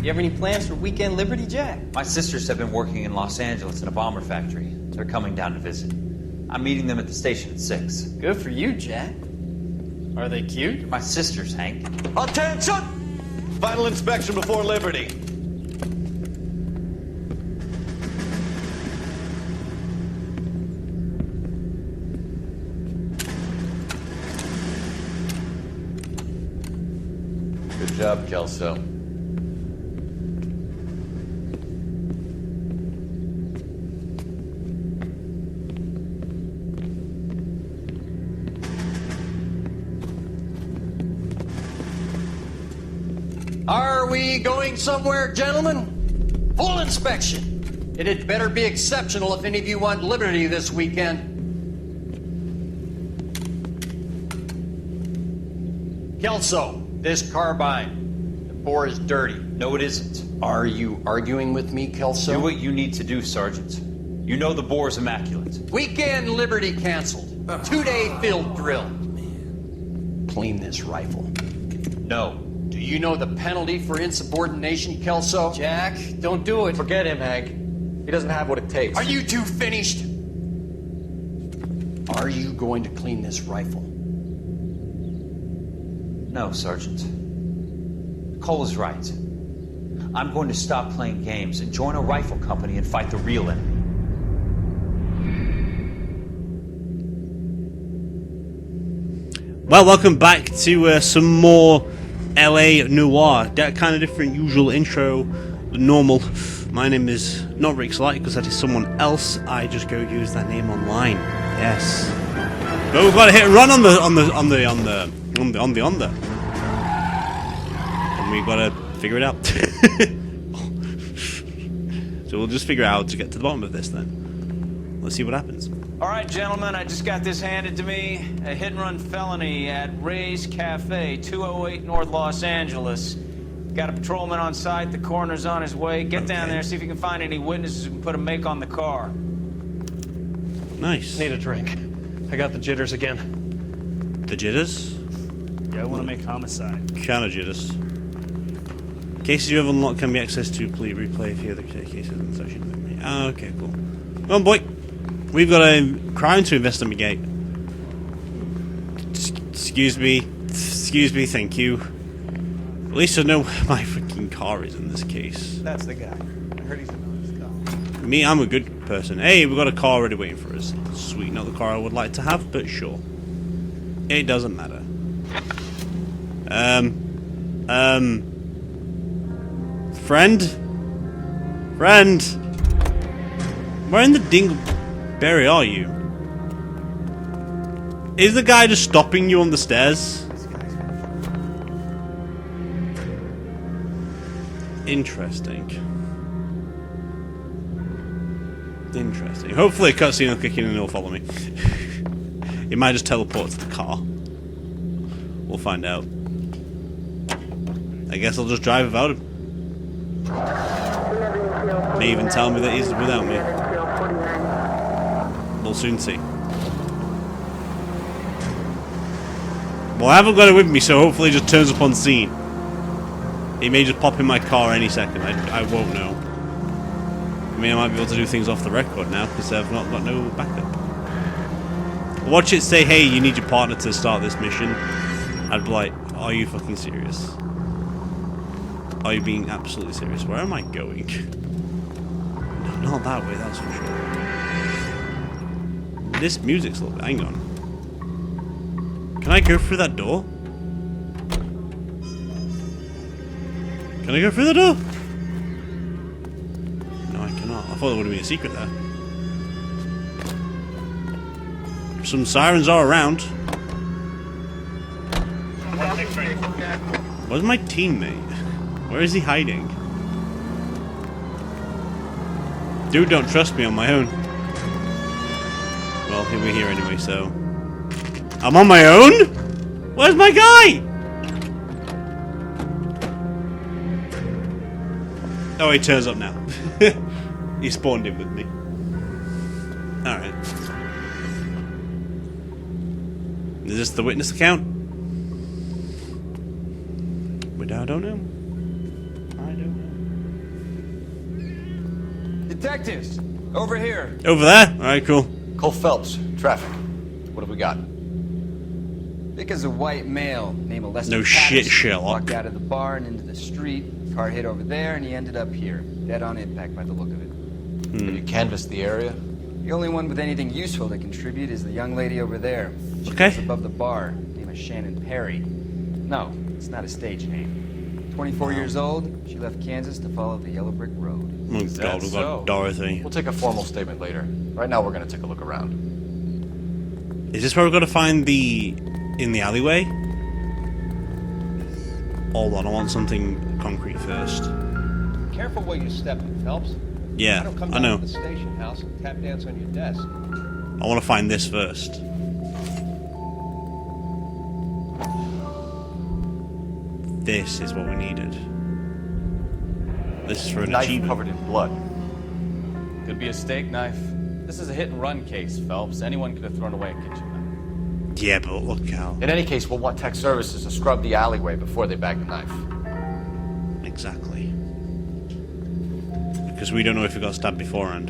You have any plans for weekend Liberty, Jack? My sisters have been working in Los Angeles in a bomber factory. They're coming down to visit. I'm meeting them at the station at 6. Good for you, Jack. Are they cute? My sisters, Hank. Attention! Final inspection before Liberty. Good job, Kelso. Are we going somewhere, gentlemen? Full inspection. It had better be exceptional if any of you want liberty this weekend. Kelso, this carbine, the bore is dirty. No, it isn't. Are you arguing with me, Kelso? Do what you need to do, Sergeant. You know the bore's immaculate. Weekend liberty canceled. 2-day field drill. Clean this rifle. No. Do you know the penalty for insubordination, Kelso? Jack, don't do it. Forget him, Hank. He doesn't have what it takes. Are you two finished? Are you going to clean this rifle? No, Sergeant. Cole is right. I'm going to stop playing games and join a rifle company and fight the real enemy. Well, welcome back to some more LA Noire. That kind of different usual intro than normal. My name is not Rixxalight because that is someone else. I just go use that name online. Yes. But we've got a hit and run on the. And we've got to figure it out. So we'll just figure out how to get to the bottom of this then. Let's see what happens. All right, gentlemen, I just got this handed to me. A hit-and-run felony at Ray's Cafe, 208 North Los Angeles. Got a patrolman on site. The coroner's on his way. Get down there, see if you can find any witnesses who can put a make on the car. Nice. Need a drink. I got the jitters again. The jitters? Yeah, I want to make homicide. Kind of jitters. Cases you have unlocked can be accessed to replay if you have the cases in the section. Ah, okay, cool. Come on, boy. We've got a crime to investigate. Excuse me, thank you. At least I know where my freaking car is in this case. That's the guy. I heard he's in his car. Me, I'm a good person. Hey, we've got a car already waiting for us. Sweet, not the car I would like to have, but sure. It doesn't matter. Friend? Where in the dingleberry are you? Is the guy just stopping you on the stairs? Interesting. Hopefully a cutscene will kick in and he'll follow me. He might just teleport to the car. We'll find out. I guess I'll just drive without him. May even tell me that he's without me. We'll soon see. Well, I haven't got it with me, so hopefully it just turns up on scene. He may just pop in my car any second. I won't know. I mean, I might be able to do things off the record now, because I've not got no backup. Watch it say, hey, you need your partner to start this mission. I'd be like, are you fucking serious? Are you being absolutely serious? Where am I going? No, not that way, that's for sure. This music's a little bit... Hang on. Can I go through that door? Can I go through the door? No, I cannot. I thought there would have been a secret there. Some sirens are around. Where's my teammate? Where is he hiding? Dude, don't trust me on my own. Well, we're here anyway, so... I'm on my own? Where's my guy? Oh, he turns up now. He spawned in with me. Alright. Is this the witness account? I don't know. Detectives, over here. Over there? Alright, cool. Cole Phelps, traffic. What have we got? Vic is a white male named Lester No shit, Patterson. Sherlock. Walked out of the bar and into the street. Car hit over there, and he ended up here, dead on impact by the look of it. Have you canvassed the area? The only one with anything useful to contribute is the young lady over there. She Okay. lives above the bar. Name is Shannon Perry. No, it's not a stage name. 24 years old, she left Kansas to follow the yellow brick road. Oh Is that god, we've got so? Dorothy. We'll take a formal statement later. Right now, we're going to take a look around. Is this where we've got to find the... in the alleyway? Hold on, I want something concrete first. Careful where you step in, Phelps. Yeah, I don't come I down know. to the station house and tap dance on your desk. I want to find this first. This is what we needed. This is for an Knife achievement. covered in blood. Could be a steak knife. This is a hit and run case, Phelps. Anyone could have thrown away a kitchen knife. Yeah, but look how... In any case, we'll want tech services to scrub the alleyway before they bag the knife. Exactly. Because we don't know if we got stabbed beforehand.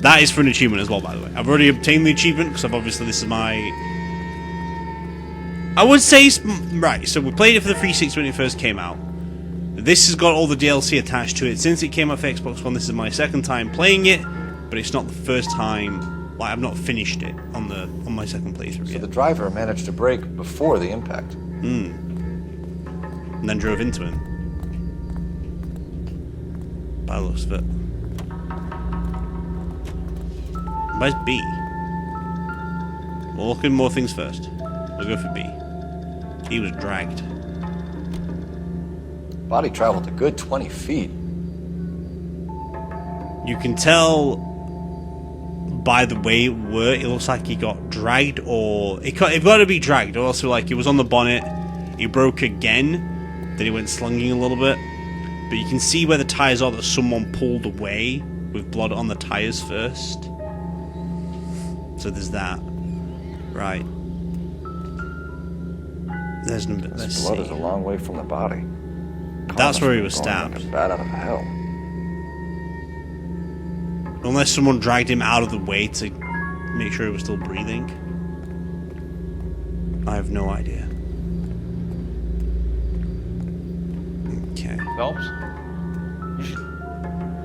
That is for an achievement as well, by the way. I've already obtained the achievement, because obviously this is my... I would say... Right, so we played it for the 360 when it first came out. This has got all the DLC attached to it. Since it came off Xbox One, this is my second time playing it, but it's not the first time... Like, I've not finished it on my second playthrough So yet. the driver managed to brake before the impact. And then drove into him. By the looks of it. Where's B? We'll look at more things first. We'll go for B. He was dragged. Body traveled a good 20 feet. You can tell by the way it worked, it looks like he got dragged, or it got to be dragged. Also, like, he was on the bonnet, he broke again, then he went slunging a little bit. But you can see where the tires are that someone pulled away with blood on the tires first. So there's that. Right. There's number. This Let's blood see. is a long way from the body. That's where he was Going stabbed. like a bat out of hell. Unless someone dragged him out of the way to make sure he was still breathing. I have no idea. Okay. Phelps?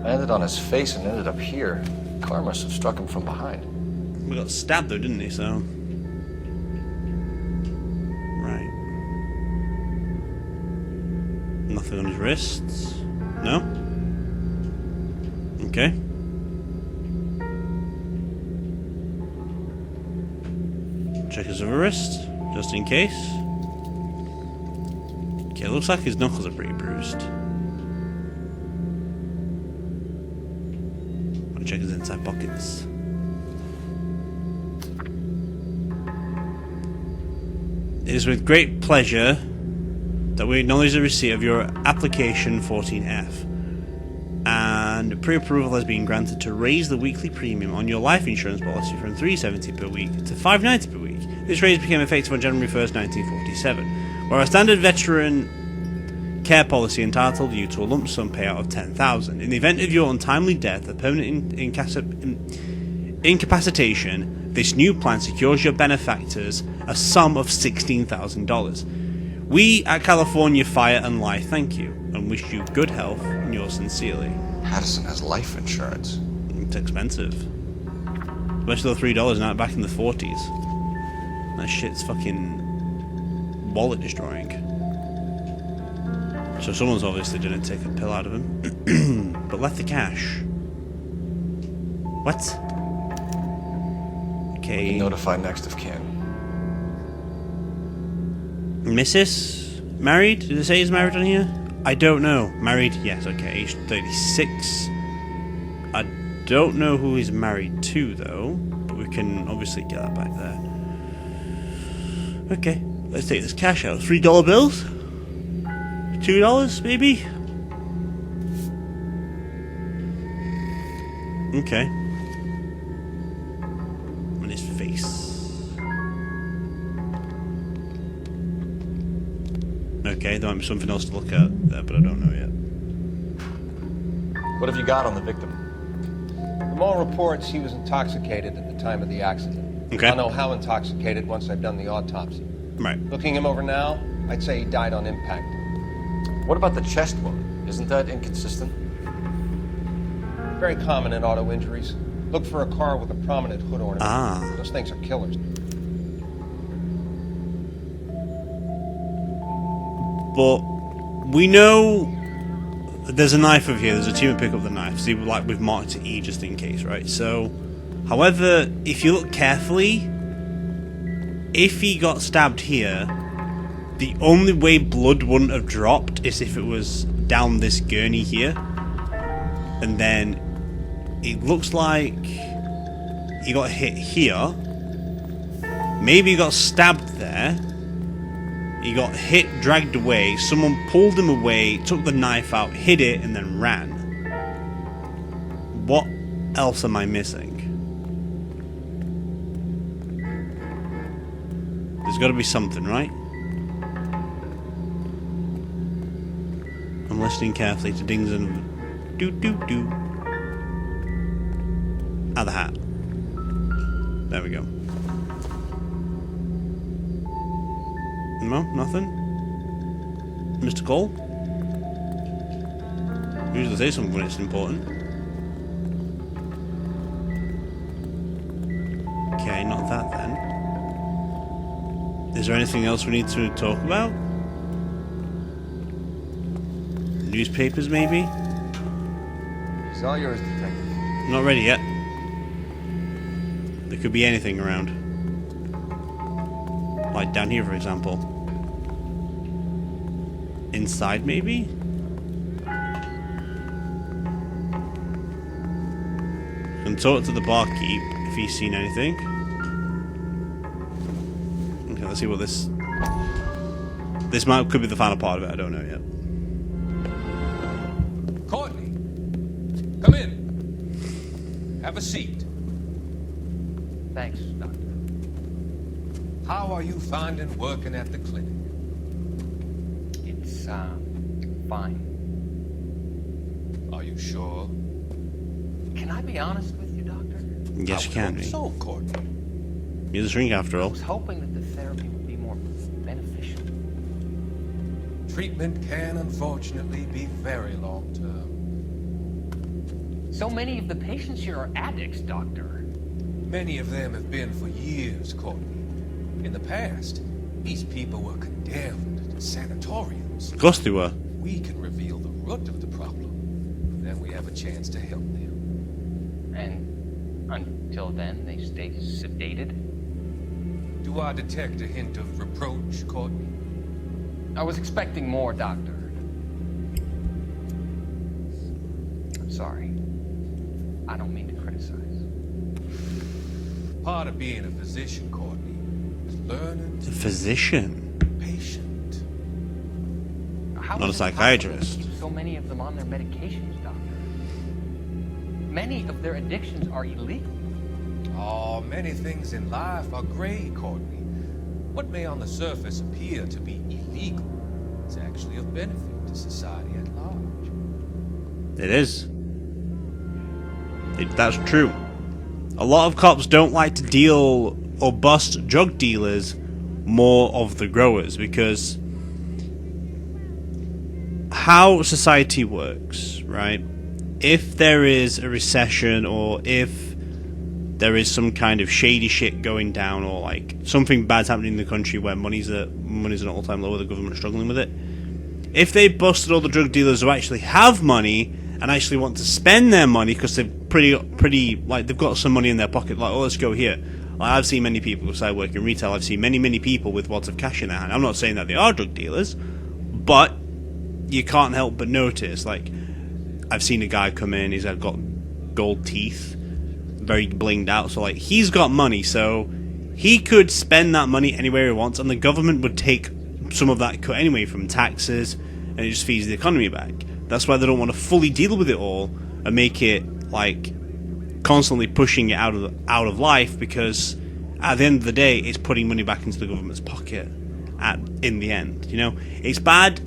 Landed on his face and ended up here. Car must have struck him from behind. We got stabbed though, didn't he? So. Right. Nothing on his wrists. No? Okay. Check his other wrist, just in case. Okay, looks like his knuckles are pretty bruised. I'll check his inside pockets. It is with great pleasure that we acknowledge the receipt of your application 14F. And pre-approval has been granted to raise the weekly premium on your life insurance policy from $3.70 per week to $5.90 per week. This raise became effective on January 1st, 1947, where our standard veteran care policy entitled you to a lump sum payout of $10,000. In the event of your untimely death or permanent incapacitation, this new plan secures your benefactors a sum of $16,000. We at California Fire and Life thank you and wish you good health, and yours sincerely. Patterson has life insurance. It's expensive. Especially the $3 now back in the 40s. That shit's fucking wallet destroying. So someone's obviously didn't take a pill out of him. But left the cash. What? Okay. Notify next of kin. Mrs. Married? Did it say he's married on here? I don't know. Married? Yes, okay. Age 36. I don't know who he's married to, though. But we can obviously get that back there. Okay. Let's take this cash out. $3 bills? $2, maybe? Okay. On his face. Okay, there might be something else to look at there, but I don't know yet. What have you got on the victim? From all reports, he was intoxicated at the time of the accident. Okay. I'll know how intoxicated once I've done the autopsy. Right. Looking him over now, I'd say he died on impact. What about the chest wound? Isn't that inconsistent? Very common in auto injuries. Look for a car with a prominent hood ornament. Ah. Those things are killers. But we know there's a knife over here. There's a team to pick up the knife. See, like we've marked it E just in case, right? So, however, if you look carefully, if he got stabbed here, the only way blood wouldn't have dropped is if it was down this gurney here. And then it looks like he got hit here. Maybe he got stabbed there. He got hit, dragged away. Someone pulled him away, took the knife out, hid it, and then ran. What else am I missing? There's got to be something, right? I'm listening carefully to dings and do. Ah, the hat. There we go. No, nothing? Mr. Cole? Usually say something when it's important. Okay, not that then. Is there anything else we need to talk about? Newspapers, maybe? It's all yours, Detective. Not ready yet. There could be anything around. Like down here, for example. Inside, maybe? Can talk to the barkeep if he's seen anything. Okay, let's see what this... This could be the final part of it, I don't know yet. Courtney, come in. Have a seat. Thanks, Doctor. How are you finding working at the clinic? It's, fine. Are you sure? Can I be honest with you, Doctor? Yes, you can be. So, Courtney. He's a shrink after I all. was hoping that the therapy would be more beneficial. Treatment can unfortunately be very long-term. So many of the patients here are addicts, Doctor. Many of them have been for years, Courtney. In the past, these people were condemned to sanatoriums. Of course they were. We can reveal the root of the problem. Then we have a chance to help them. And until then, they stay sedated? Do I detect a hint of reproach, Courtney? I was expecting more, Doctor. I'm sorry. I don't mean to criticize. Part of being a physician, Courtney, is learning A to physician. be patient. How Not a is it possible psychiatrist. to keep so many of them on their medications, Doctor? Many of their addictions are illegal. Oh, many things in life are gray, Courtney. What may on the surface appear to be illegal is actually of benefit to society at large. It is. That's true. A lot of cops don't like to deal or bust drug dealers, more of the growers, because how society works, right? If there is a recession, or if there is some kind of shady shit going down, or like something bad's happening in the country where money's at an all-time low, the government's struggling with it, if they busted all the drug dealers who actually have money and actually want to spend their money because they're pretty like they've got some money in their pocket, like, oh, let's go here. Like, I've seen many people, because I work in retail, I've seen many people with lots of cash in their hand. I'm not saying that they are drug dealers, but you can't help but notice, like, I've seen a guy come in, he's got gold teeth, very blinged out, so like, he's got money, so he could spend that money anywhere he wants, and the government would take some of that cut anyway from taxes, and it just feeds the economy back. That's why they don't want to fully deal with it all and make it like constantly pushing it out of life, because at the end of the day, it's putting money back into the government's pocket. In the end, you know, it's bad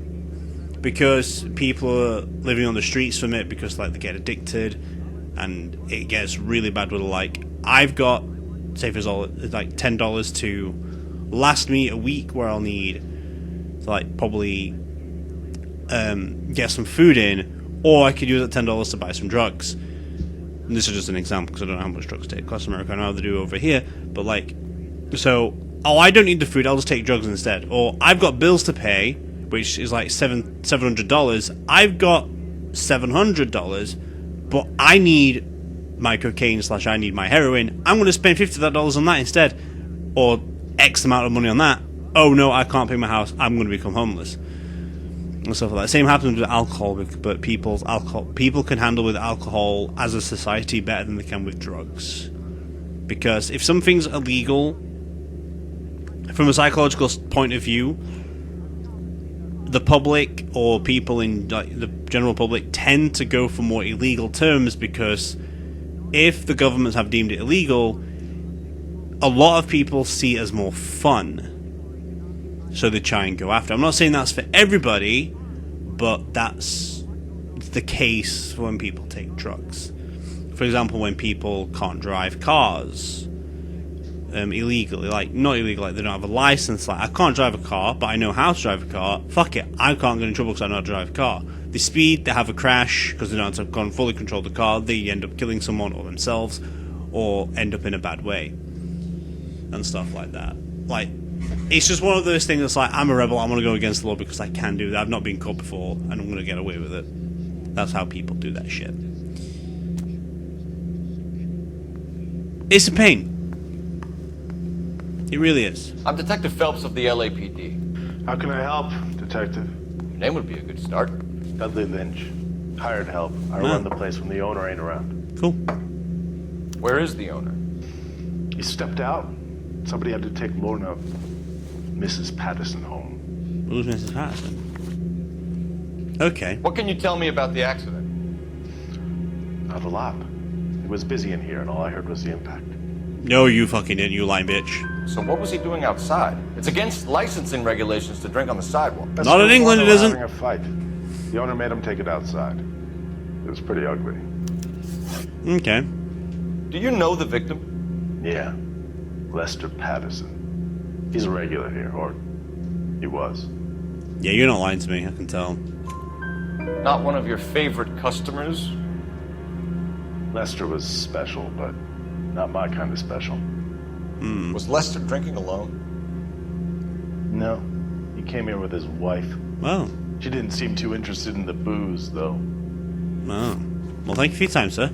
because people are living on the streets from it because like they get addicted, and it gets really bad with like I've got, say for example, like $10 to last me a week where I'll need to like probably get some food in, or I could use that $10 to buy some drugs. And this is just an example because I don't know how much drugs take across America. I know how they do over here, but like, so I don't need the food. I'll just take drugs instead. Or I've got bills to pay, which is like $700. I've got $700, but I need my cocaine / I need my heroin. I'm going to spend $50 on that instead, or X amount of money on that. Oh no, I can't pay my house. I'm going to become homeless. And stuff like that. Same happens with alcohol, but people can handle with alcohol as a society better than they can with drugs. Because if something's illegal, from a psychological point of view, the public or people in like the general public tend to go for more illegal terms, because if the governments have deemed it illegal, a lot of people see it as more fun. So they try and go after. I'm not saying that's for everybody, but that's the case when people take drugs. For example, when people can't drive cars illegally, like not illegally, like they don't have a license. Like I can't drive a car, but I know how to drive a car. Fuck it, I can't get in trouble because I know how to drive a car. They speed, they have a crash because they don't have to fully control the car. They end up killing someone or themselves, or end up in a bad way, and stuff like that. Like, it's just one of those things that's like, I'm a rebel, I'm going to go against the law because I can do that. I've not been caught before, and I'm going to get away with it. That's how people do that shit. It's a pain. It really is. I'm Detective Phelps of the LAPD. How can I help, Detective? Your name would be a good start. Dudley Lynch. Hired help. I run the place when the owner ain't around. Cool. Where is the owner? He stepped out. Somebody had to take Lorna, Mrs. Patterson home. Who's Mrs. Patterson? Okay. What can you tell me about the accident? Not a lot. It was busy in here, and all I heard was the impact. No, you fucking didn't, you lying bitch. So what was he doing outside? It's against licensing regulations to drink on the sidewalk. Not in England, it isn't. Having a fight. The owner made him take it outside. It was pretty ugly. Okay. Do you know the victim? Yeah. Lester Patterson. He's a regular here, or he was. Yeah, you're not lying to me, I can tell. Not one of your favorite customers? Lester was special, but not my kind of special. Was Lester drinking alone? No. He came here with his wife. Oh. She didn't seem too interested in the booze, though. Oh. Well, thank you for your time, sir.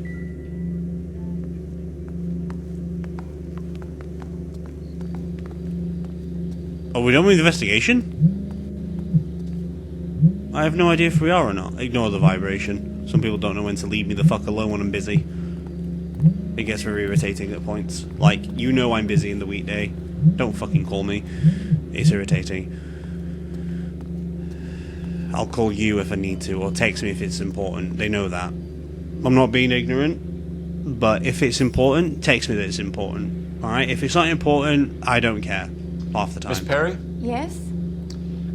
Are we done with the investigation? I have no idea if we are or not. Ignore the vibration. Some people don't know when to leave me the fuck alone when I'm busy. It gets very irritating at points. Like, you know I'm busy in the weekday. Don't fucking call me. It's irritating. I'll call you if I need to, or text me if it's important. They know that. I'm not being ignorant, but if it's important, text me that it's important. Alright? If it's not important, I don't care. Half the time. Miss Perry? Yes?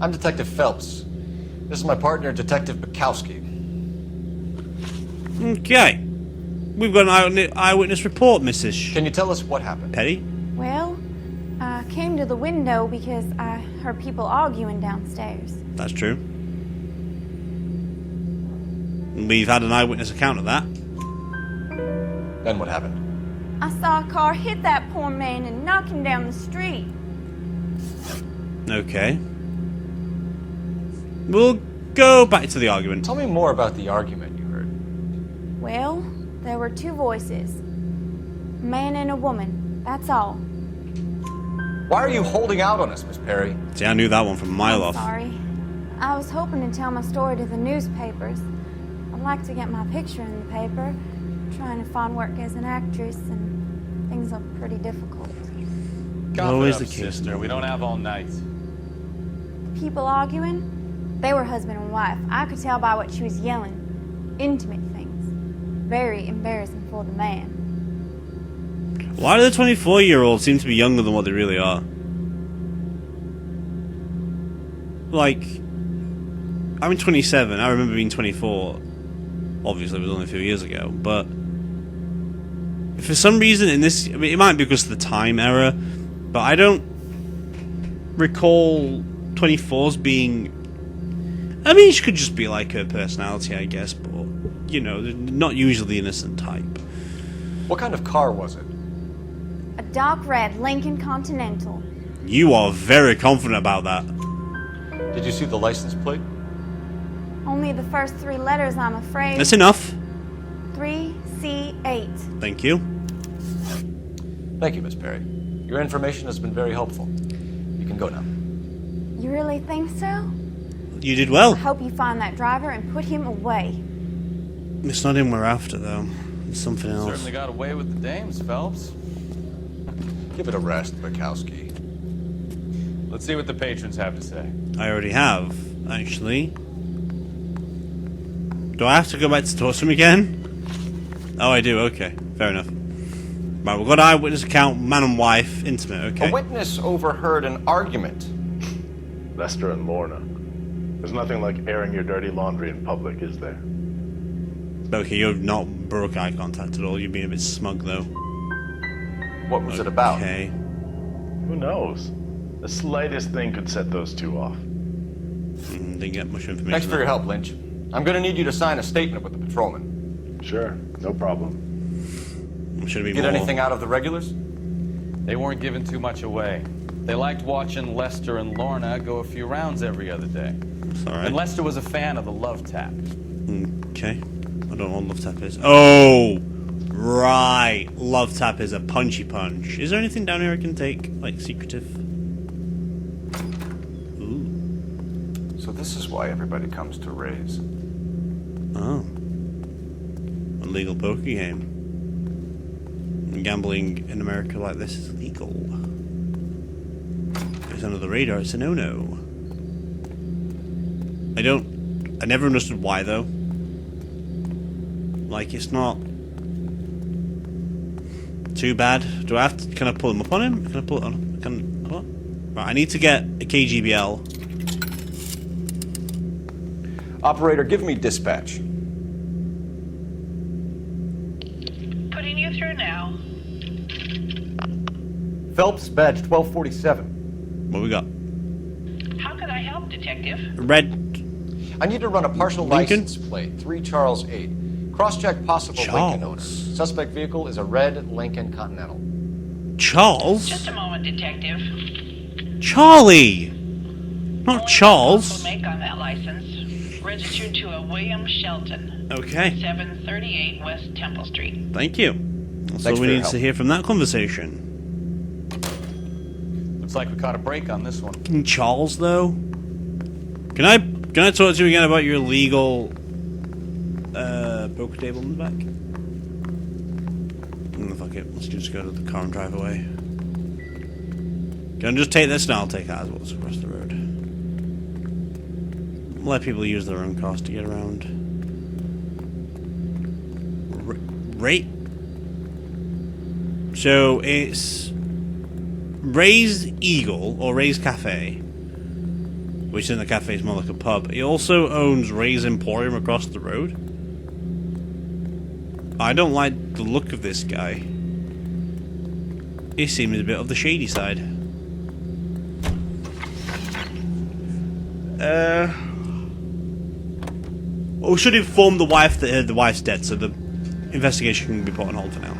I'm Detective Phelps. This is my partner, Detective Bukowski. Okay. We've got an eyewitness report, Mrs. Can you tell us what happened? Petty? Well, I came to the window because I heard people arguing downstairs. That's true. We've had an eyewitness account of that. Then what happened? I saw a car hit that poor man and knock him down the street. Okay. We'll go back to the argument. Tell me more about the argument you heard. Well, there were two voices. A man and a woman. That's all. Why are you holding out on us, Miss Perry? See, I knew that one from a mile off. Sorry. I was hoping to tell my story to the newspapers. I'd like to get my picture in the paper. Trying to find work as an actress, and things are pretty difficult. Always the Up, case, sister. no. We don't have all night. People arguing? They were husband and wife. I could tell by what she was yelling. Intimate things. Very embarrassing for the man. Why do the 24-year-olds seem to be younger than what they really are? Like, I'm 27. I remember being 24. Obviously, it was only a few years ago. But for some reason, in this, I mean, it might be because of the time era, but I don't recall 24s being. I mean, she could just be like her personality, I guess, but you know, not usually the innocent type. What kind of car was it? A dark red Lincoln Continental. You are very confident about that. Did you see the license plate? Only the first 3 letters, I'm afraid. That's enough. 3C8. Thank you. Thank you, Miss Perry. Your information has been very helpful. You can go now. You really think so? You did well. I hope you find that driver and put him away. It's not him we're after, though. It's something else. Certainly got away with the dames, Phelps. Give it a rest, Bukowski. Let's see what the patrons have to say. I already have, actually. Do I have to go back to talk to him again? Oh, I do. Okay, fair enough. Right, we've got eyewitness account, man and wife, intimate. Okay. A witness overheard an argument. Lester and Lorna. There's nothing like airing your dirty laundry in public, is there? Okay, you've not broke eye contact at all. You're being a bit smug, though. What was it about? Okay. Who knows? The slightest thing could set those two off. Didn't get much information. Thanks for your help, Lynch. I'm going to need you to sign a statement with the patrolman. Sure, no problem. Should be Get more. anything out of the regulars? They weren't giving too much away. They liked watching Lester and Lorna go a few rounds every other day. It's all right. And Lester was a fan of the love tap. Okay. I don't know what love tap is. Oh! Right. Love tap is a punchy punch. Is there anything down here I can take? Like, secretive? Ooh. So this is why everybody comes to Ray's. Oh. A legal poker game. Gambling in America like this is legal. It's under the radar, it's a no-no. I never understood why, though. Like, it's not too bad. Do I have to, can I pull him up on him? Can I pull it on? What? Right, I need to get a KGBL. Operator, give me dispatch. Putting you through now. Phelps, badge 1247. What we got? How can I help, Detective? Red. I need to run a partial Lincoln? license plate, 3 Charles 8. Cross-check possible Lincoln owner. Suspect vehicle is a red Lincoln Continental. Charles? Just a moment, Detective. Charlie! Not Charles. Also make on that license. Registered to a William Shelton. Okay. 738 West Temple Street. Thank you. That's all we need to hear from that conversation. Looks like we caught a break on this one. Charles, though? Can I talk to you again about your illegal poker table in the back? Fuck it. Let's just go to the car and drive away. Gonna just take this and I'll take Oswald's across the road. Let people use their own cars to get around. Right? So it's Ray's Eagle or Ray's Cafe, which in the cafe is more like a pub. He also owns Ray's Emporium across the road. I don't like the look of this guy. He seems a bit of the shady side. Well, we should inform the wife that the wife's dead, so the investigation can be put on hold for now.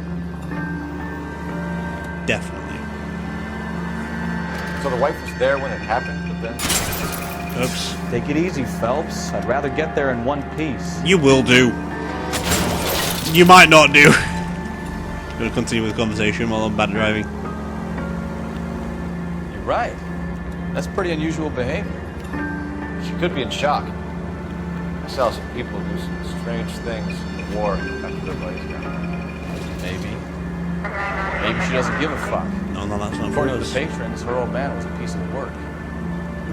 Definitely. So the wife was there when it happened, but then... Oops. Take it easy, Phelps. I'd rather get there in one piece. You will do. You might not do. Gonna continue with the conversation while I'm bad driving. You're right. That's pretty unusual behavior. She could be in shock. I saw some people do some strange things in the war after their buddies got out. Maybe. Maybe she doesn't give a fuck. No, that's not According to the patrons, her old man was a piece of work.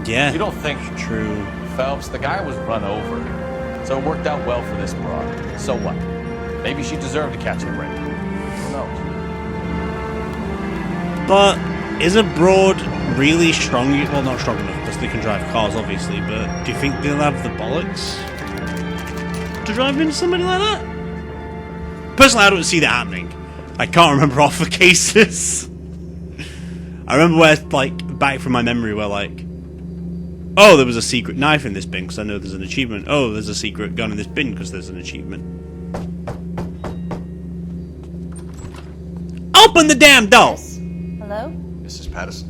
Yeah. You don't think... True. Phelps, the guy was run over. So it worked out well for this broad. So what? Maybe she deserved to catch a break. Who knows? But Is a broad really strong? Well, not strong enough because they can drive cars, obviously. But do you think they'll have the bollocks to drive into somebody like that? Personally, I don't see that happening. I can't remember off the cases. I remember where, like, back from my memory, where like, oh, there was a secret knife in this bin because I know there's an achievement. Oh, there's a secret gun in this bin because there's an achievement. Open the damn door! Hello? Mrs. Patterson.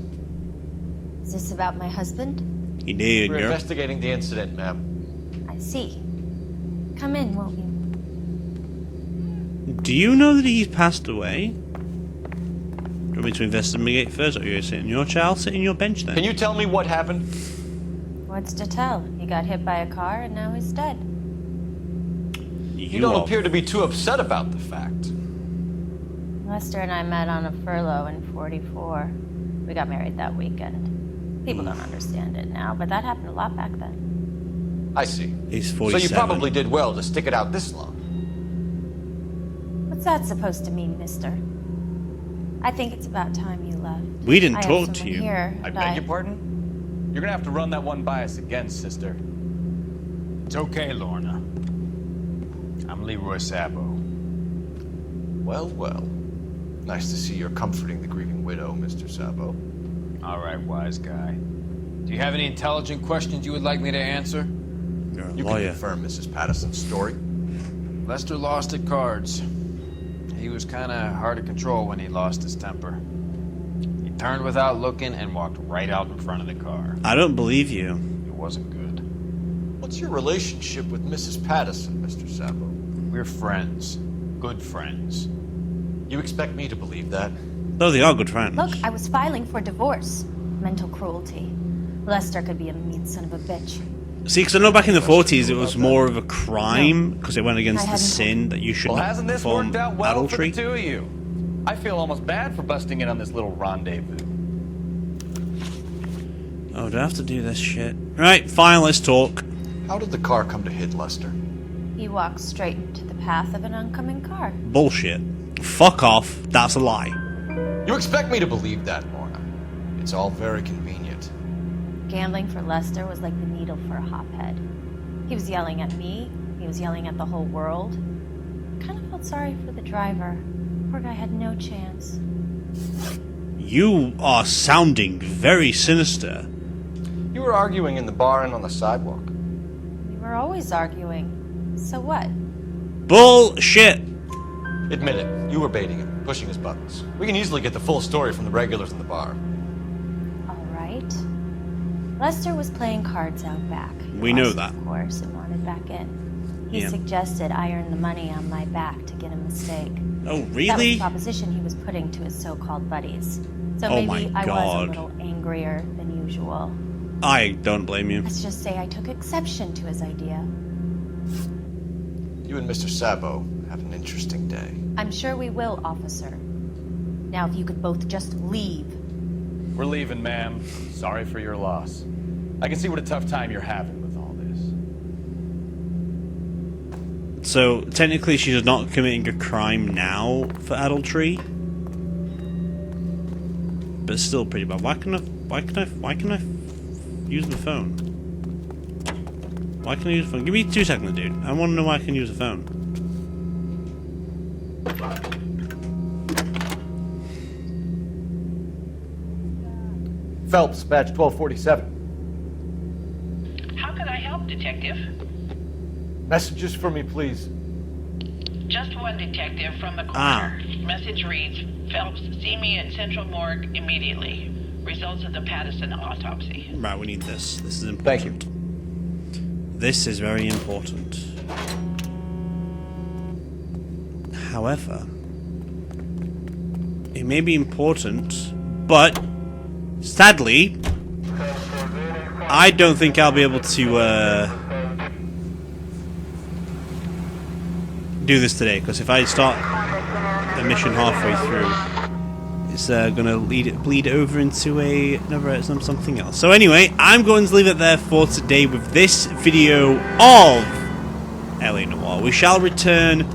Is this about my husband? He did, We're girl. investigating the incident, ma'am. I see. Come in, won't you? Do you know that he's passed away? Do you want me to investigate first, or are you going to sit in your chair? I'll sit in your bench then. Can you tell me what happened? What's to tell? He got hit by a car and now he's dead. You don't appear to be too upset about the fact. Lester and I met on a furlough in '44. We got married that weekend. People don't understand it now, but that happened a lot back then. I see. He's 47. So you probably did well to stick it out this long. What's that supposed to mean, mister? I think it's about time you left. We didn't I have talk to someone you. Here, I and beg your pardon? You're gonna have to run that one by us again, sister. It's okay, Lorna. I'm Leroy Sabo. Well, well. Nice to see you're comforting the grieving widow, Mr. Sabo. All right, wise guy. Do you have any intelligent questions you would like me to answer? You're a You lawyer. can confirm Mrs. Patterson's story. Lester lost at cards. He was kind of hard to control when he lost his temper. He turned without looking and walked right out in front of the car. I don't believe you. It wasn't good. What's your relationship with Mrs. Patterson, Mr. Sabo? We're friends. Good friends. You expect me to believe that? Though they are good friends. Look, I was filing for divorce. Mental cruelty. Lester could be a mean son of a bitch. See, because I know back in the 40s it was more of a crime because it went against I the hadn't sin that you shouldn't Well, hasn't this perform worked out well adultery. for the two of you? I feel almost bad for busting in on this little rendezvous. Oh, do I have to do this shit? Right, fine, let's talk. How did the car come to hit Lester? He walked straight into the path of an oncoming car. Bullshit. Fuck off. That's a lie. You expect me to believe that, Lorna? It's all very convenient. Gambling for Lester was like the needle for a hophead. He was yelling at me. He was yelling at the whole world. I kind of felt sorry for the driver. Poor guy had no chance. You are sounding very sinister. You were arguing in the bar and on the sidewalk. We were always arguing. So what? Bullshit. Admit it, you were baiting him, pushing his buttons. We can easily get the full story from the regulars in the bar. All right. Lester was playing cards out back. He We know lost, that. Of course, and wanted back in. He Yeah. suggested I earn the money on my back to get a mistake. Oh, That was really? the proposition he was putting to his so-called buddies. So Oh maybe my I was God. a little angrier than usual. I don't blame you. Let's just say I took exception to his idea. You and Mr. Sabo have an interesting day. I'm sure we will, officer. Now, if you could both just leave. We're leaving, ma'am. Sorry for your loss. I can see what a tough time you're having with all this. So, technically she's not committing a crime now for adultery. But it's still pretty bad. Why can I use the phone? Why can I use the phone? Give me 2 seconds, dude. I want to know why I can use the phone. Phelps, badge 1247. How can I help, Detective? Messages for me, please. Just one detective from the Ah. corner. Message reads, Phelps, see me at Central Morgue immediately. Results of the Patterson autopsy. Right, we need this. This is important. This is very important. However, it may be important, but sadly, I don't think I'll be able to do this today, because if I start a mission halfway through, it's gonna bleed over into something else. So anyway, I'm going to leave it there for today with this video of LA Noire. We shall return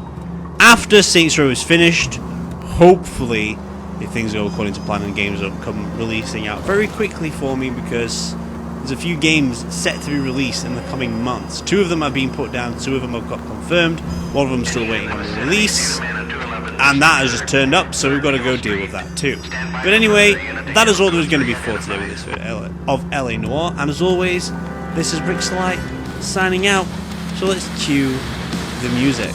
after Saints Row is finished, hopefully if things go according to plan and games will come releasing out very quickly for me, because there's a few games set to be released in the coming months. 2 of them have been put down, 2 of them have got confirmed, 1 of them still waiting on release, and that has just turned up, so we've got to go deal with that too. But anyway, that is all there was going to be for today with this video of LA Noire, and as always, this is Rixxalight signing out, so let's cue the music.